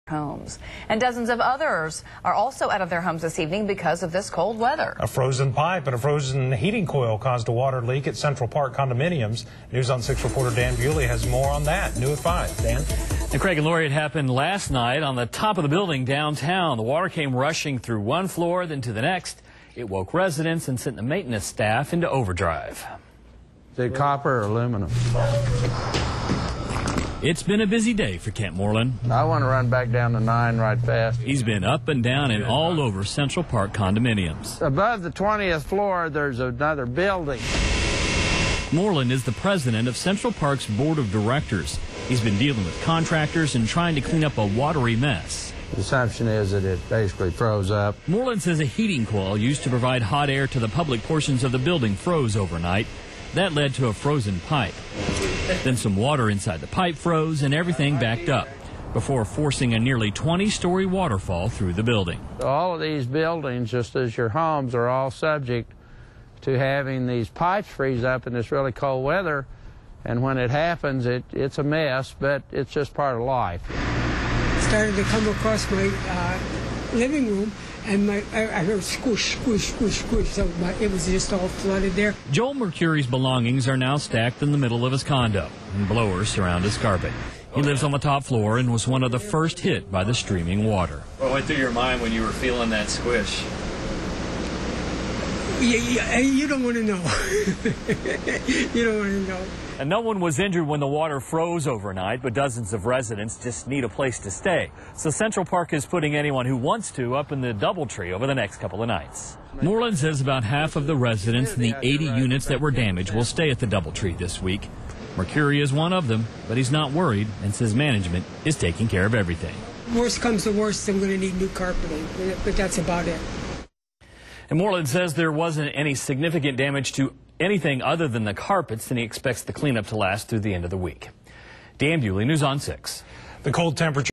homes. And dozens of others are also out of their homes this evening because of this cold weather. A frozen pipe and a frozen heating coil caused a water leak at Central Park Condominiums. News on 6 reporter Dan BEWLEY has more on that. New at 5. Dan? And Craig and Lori, it happened last night on the top of the building downtown. The water came rushing through one floor, then to the next. It woke residents and sent the maintenance staff into overdrive. Is it copper or aluminum? It's been a busy day for Kent Moreland. I want to run back down to 9 right fast. He's been up and down and all over Central Park Condominiums. Above the 20th floor, there's another building. Moreland is the president of Central Park's board of directors. He's been dealing with contractors and trying to clean up a watery mess. The assumption is that it basically froze up. Moreland says a heating coil used to provide hot air to the public portions of the building froze overnight. That led to a frozen pipe. Then some water inside the pipe froze and everything backed up before forcing a nearly 20-story waterfall through the building. All of these buildings, just as your homes, are all subject to having these pipes freeze up in this really cold weather. And when it happens, it's a mess, but it's just part of life. Started to come across my living room, and I heard squish, squish, squish, squish, so it was just all flooded there. Joel MERCURI's belongings are now stacked in the middle of his condo, and blowers surround his carpet. He lives on the top floor and was one of the first hit by the streaming water. What went through your mind when you were feeling that squish? Yeah, you don't want to know. You don't want to know. And no one was injured when the water froze overnight, but dozens of residents just need a place to stay. So Central Park is putting anyone who wants to up in the DoubleTree over the next couple of nights. Moreland says about half of the residents in the 80 units that were damaged will stay at the DoubleTree this week. MERCURI is one of them, but he's not worried and says management is taking care of everything. Worst comes to worst, I'm going to need new carpeting, but that's about it. And Moreland says there wasn't any significant damage to anything other than the carpets, and he expects the cleanup to last through the end of the week. Dan BEWLEY, News on 6. The cold temperature